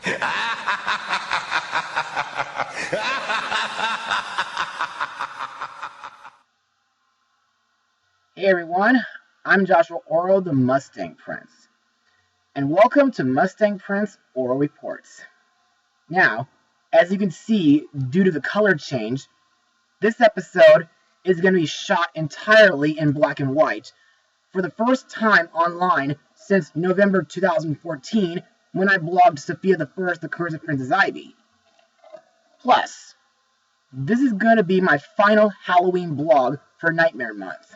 Hey everyone, I'm Joshua Orro, the Mustang Prince, and welcome to Mustang Prince Orro Reports. Now, as you can see, due to the color change, this episode is going to be shot entirely in black and white for the first time online since November 2014 when I blogged Sophia the First, the Curse of Princess Ivy. Plus, this is going to be my final Halloween blog for Nightmare Month.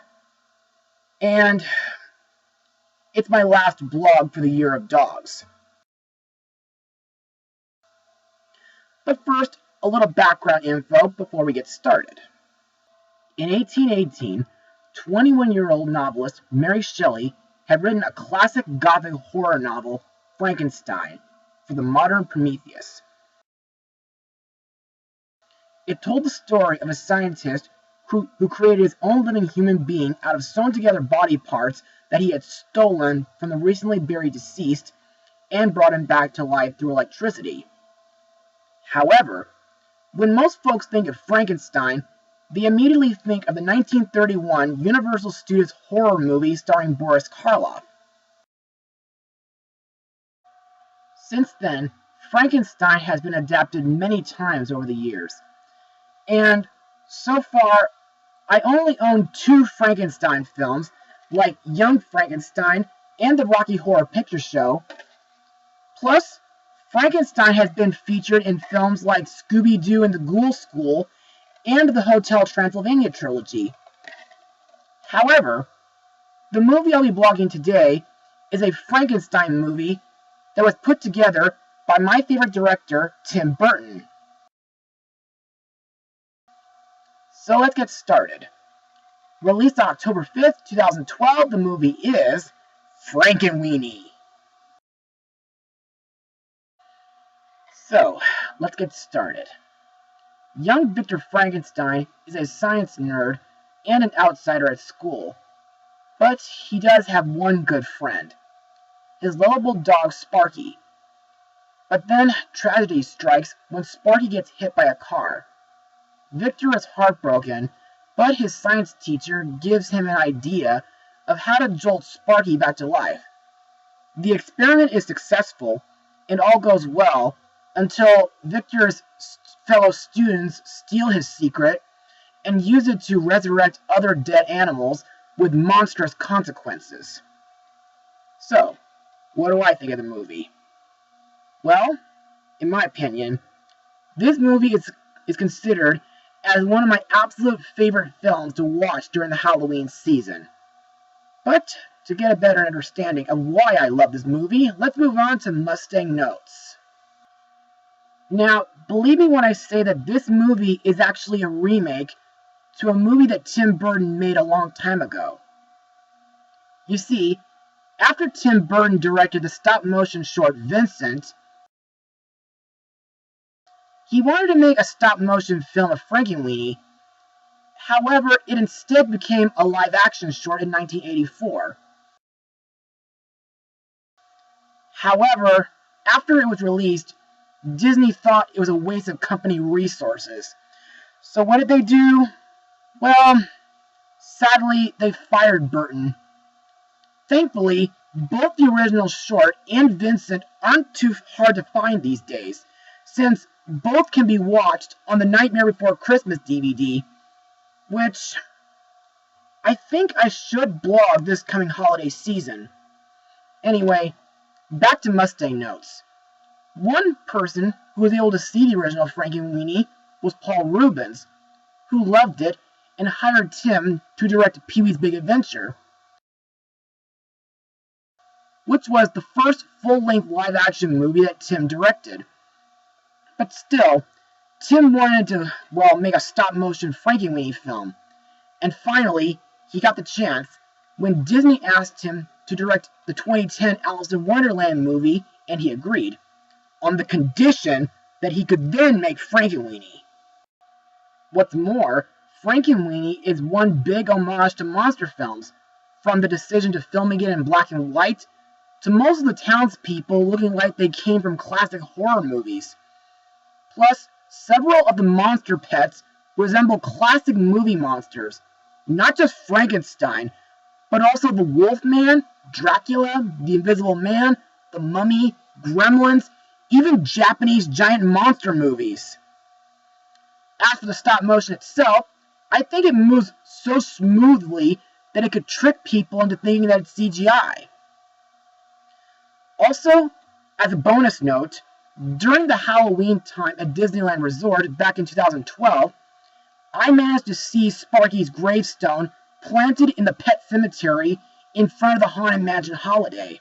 And it's my last blog for the Year of Dogs. But first, a little background info before we get started. In 1818, 21-year-old novelist Mary Shelley had written a classic gothic horror novel, Frankenstein, for the modern Prometheus. It told the story of a scientist who created his own living human being out of sewn-together body parts that he had stolen from the recently buried deceased and brought him back to life through electricity. However, when most folks think of Frankenstein, they immediately think of the 1931 Universal Studios horror movie starring Boris Karloff. Since then, Frankenstein has been adapted many times over the years, and so far, I only own 2 Frankenstein films, like Young Frankenstein and the Rocky Horror Picture Show. Plus, Frankenstein has been featured in films like Scooby-Doo and the Ghoul School and the Hotel Transylvania trilogy. However, the movie I'll be blogging today is a Frankenstein movie that was put together by my favorite director, Tim Burton. So let's get started. Released on October 5th, 2012, the movie is Frankenweenie. So, let's get started. Young Victor Frankenstein is a science nerd and an outsider at school, but he does have one good friend, his lovable dog Sparky. But then tragedy strikes when Sparky gets hit by a car. Victor is heartbroken, but his science teacher gives him an idea of how to jolt Sparky back to life. The experiment is successful, and all goes well until Victor's fellow students steal his secret and use it to resurrect other dead animals with monstrous consequences. So, what do I think of the movie? Well, in my opinion, this movie is considered as one of my absolute favorite films to watch during the Halloween season. But to get a better understanding of why I love this movie, let's move on to Mustang notes. Now, believe me when I say that this movie is actually a remake to a movie that Tim Burton made a long time ago. You see, after Tim Burton directed the stop-motion short Vincent, he wanted to make a stop-motion film of Frankenweenie. However, it instead became a live-action short in 1984. However, after it was released, Disney thought it was a waste of company resources. So what did they do? Well, sadly, they fired Burton. Thankfully, both the original short and Vincent aren't too hard to find these days, since both can be watched on the Nightmare Before Christmas DVD, which I think I should blog this coming holiday season. Anyway, back to Mustang notes. One person who was able to see the original Frankenweenie was Paul Reubens, who loved it and hired Tim to direct Pee-wee's Big Adventure, which was the first full-length live-action movie that Tim directed. But still, Tim wanted to, make a stop-motion Frankenweenie film. And finally, he got the chance when Disney asked him to direct the 2010 Alice in Wonderland movie, and he agreed, on the condition that he could then make Frankenweenie. What's more, Frankenweenie is one big homage to monster films, from the decision to filming it in black and white, to most of the townspeople looking like they came from classic horror movies. Plus, several of the monster pets resemble classic movie monsters, not just Frankenstein, but also the Wolfman, Dracula, the Invisible Man, the Mummy, Gremlins, even Japanese giant monster movies. As for the stop motion itself, I think it moves so smoothly that it could trick people into thinking that it's CGI. Also, as a bonus note, during the Halloween time at Disneyland Resort back in 2012, I managed to see Sparky's gravestone planted in the pet cemetery in front of the Haunted Mansion holiday.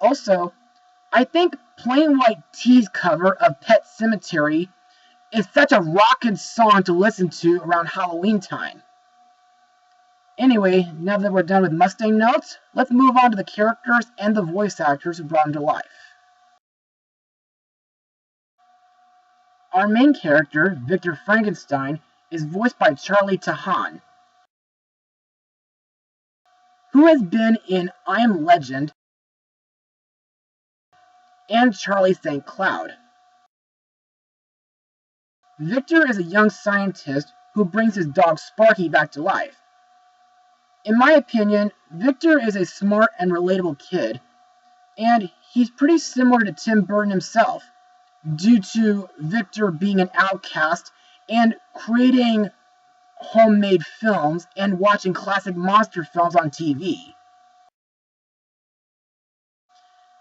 Also, I think Plain White T's cover of Pet Sematary is such a rockin' song to listen to around Halloween time. Anyway, now that we're done with Mustang notes, let's move on to the characters and the voice actors who brought him to life. Our main character, Victor Frankenstein, is voiced by Charlie Tahan, who has been in I Am Legend and Charlie St. Cloud. Victor is a young scientist who brings his dog Sparky back to life. In my opinion, Victor is a smart and relatable kid, and he's pretty similar to Tim Burton himself, due to Victor being an outcast and creating homemade films and watching classic monster films on TV.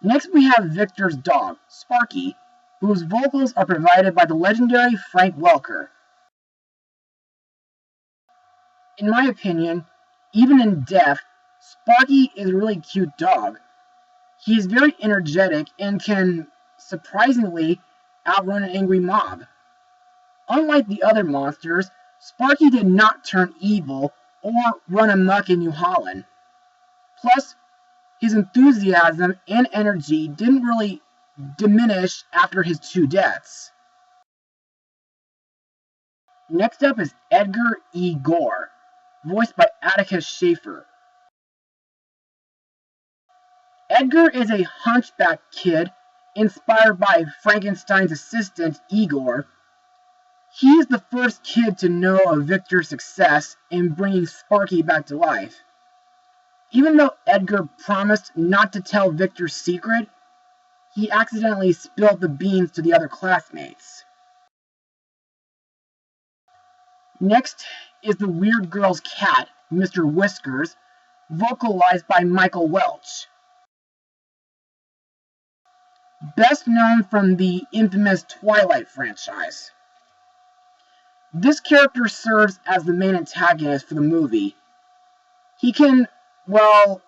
Next we have Victor's dog, Sparky, whose vocals are provided by the legendary Frank Welker. In my opinion, even in death, Sparky is a really cute dog. He is very energetic and can, surprisingly, outrun an angry mob. Unlike the other monsters, Sparky did not turn evil or run amok in New Holland. Plus, his enthusiasm and energy didn't really diminish after his 2 deaths. Next up is Edgar E. Gore, voiced by Atticus Shaffer. Edgar is a hunchback kid inspired by Frankenstein's assistant, Igor. He is the first kid to know of Victor's success in bringing Sparky back to life. Even though Edgar promised not to tell Victor's secret, he accidentally spilled the beans to the other classmates. Next is the weird girl's cat, Mr. Whiskers, vocalized by Michael Welch. Best known from the infamous Twilight franchise. This character serves as the main antagonist for the movie. He can, well,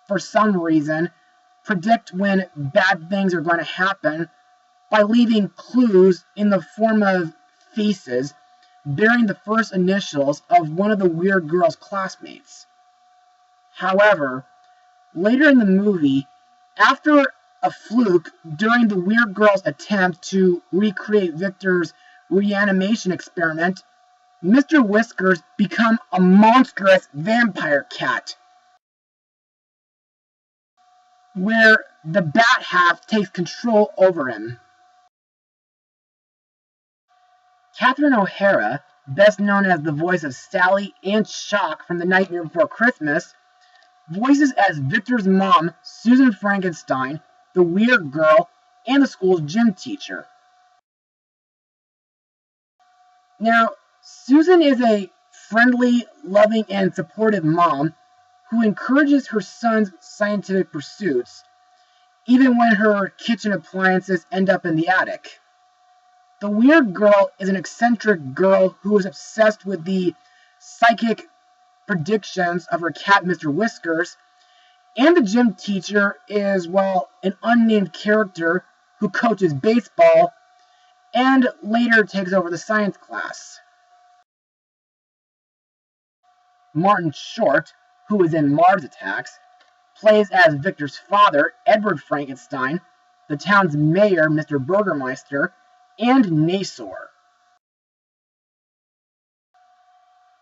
for some reason, predict when bad things are going to happen by leaving clues in the form of faces bearing the first initials of one of the weird girl's classmates. However, later in the movie, after a fluke during the weird girl's attempt to recreate Victor's reanimation experiment, Mr. Whiskers becomes a monstrous vampire cat, where the bat half takes control over him. Catherine O'Hara, best known as the voice of Sally and Shock from The Nightmare Before Christmas, voices as Victor's mom, Susan Frankenstein, the weird girl, and the school's gym teacher. Now, Susan is a friendly, loving, and supportive mom who encourages her son's scientific pursuits, even when her kitchen appliances end up in the attic. The weird girl is an eccentric girl who is obsessed with the psychic predictions of her cat, Mr. Whiskers, and the gym teacher is, well, an unnamed character who coaches baseball and later takes over the science class. Martin Short, who is in Mars Attacks, plays as Victor's father, Edward Frankenstein, the town's mayor, Mr. Burgermeister, and Nasor.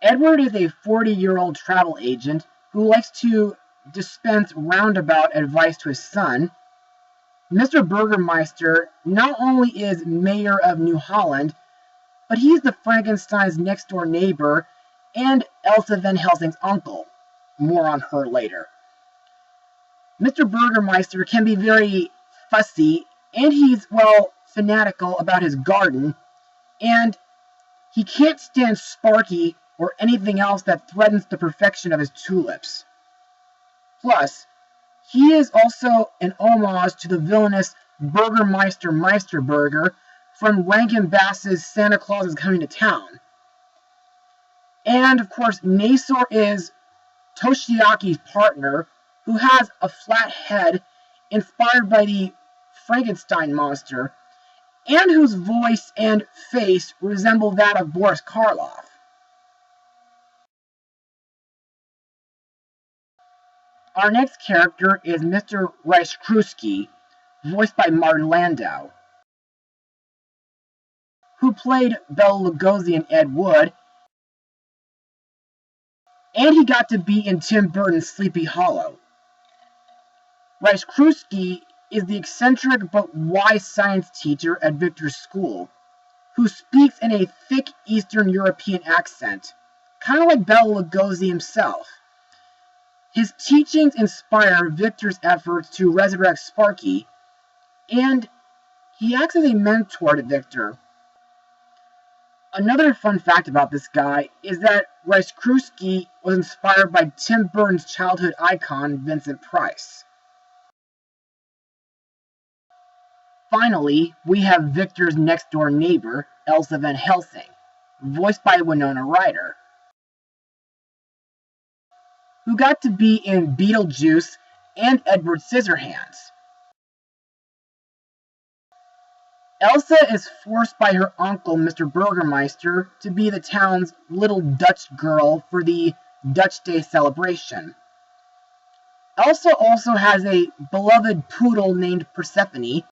Edward is a 40-year-old travel agent who likes to dispense roundabout advice to his son. Mr. Burgermeister not only is mayor of New Holland, but he's the Frankenstein's next-door neighbor and Elsa Van Helsing's uncle. More on her later. Mr. Burgermeister can be very fussy, and he's, well, fanatical about his garden, and he can't stand Sparky or anything else that threatens the perfection of his tulips. Plus, he is also an homage to the villainous Burgermeister Meisterburger from Rankin Bass's Santa Claus is Coming to Town. And, of course, Nasor is Toshiaki's partner, who has a flat head inspired by the Frankenstein monster, and whose voice and face resemble that of Boris Karloff. Our next character is Mr. Reiskruski, voiced by Martin Landau, who played Bela Lugosi and Ed Wood, and he got to be in Tim Burton's Sleepy Hollow. Reiskruski is the eccentric but wise science teacher at Victor's school, who speaks in a thick Eastern European accent, kind of like Bela Lugosi himself. His teachings inspire Victor's efforts to resurrect Sparky, and he acts as a mentor to Victor. Another fun fact about this guy is that Reiskruski was inspired by Tim Burton's childhood icon, Vincent Price. Finally, we have Victor's next-door neighbor, Elsa Van Helsing, voiced by Winona Ryder, who got to be in Beetlejuice and Edward Scissorhands. Elsa is forced by her uncle, Mr. Burgermeister, to be the town's little Dutch girl for the Dutch Day celebration. Elsa also has a beloved poodle named Persephone,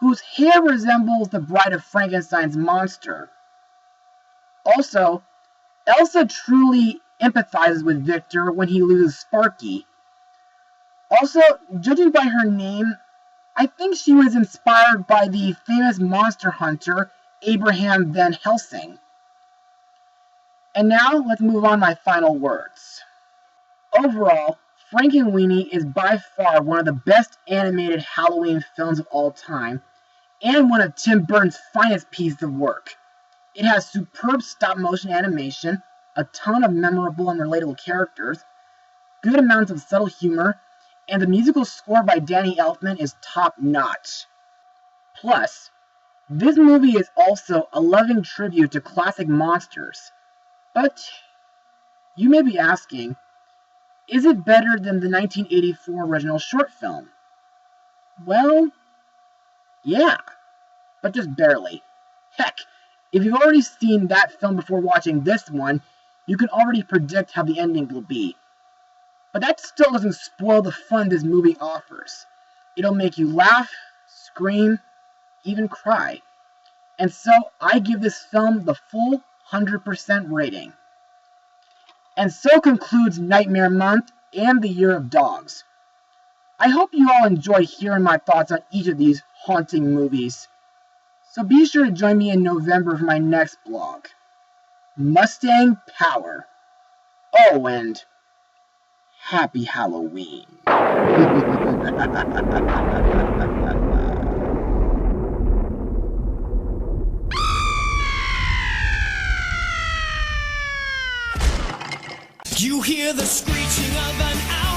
whose hair resembles the Bride of Frankenstein's monster. Also, Elsa truly empathizes with Victor when he loses Sparky. Also, judging by her name, I think she was inspired by the famous monster hunter Abraham Van Helsing. And now, let's move on to my final words. Overall, Frankenweenie is by far one of the best animated Halloween films of all time, and one of Tim Burton's finest pieces of work. It has superb stop-motion animation, a ton of memorable and relatable characters, good amounts of subtle humor, and the musical score by Danny Elfman is top-notch. Plus, this movie is also a loving tribute to classic monsters. But you may be asking, is it better than the 1984 original short film? Well, yeah, but just barely. Heck, if you've already seen that film before watching this one, you can already predict how the ending will be. But that still doesn't spoil the fun this movie offers. It'll make you laugh, scream, even cry. And so I give this film the full 100% rating. And so concludes Nightmare Month and the Year of Dogs. I hope you all enjoyed hearing my thoughts on each of these haunting movies. So be sure to join me in November for my next blog. Mustang Power. Oh, and Happy Halloween. You hear the screeching of an owl.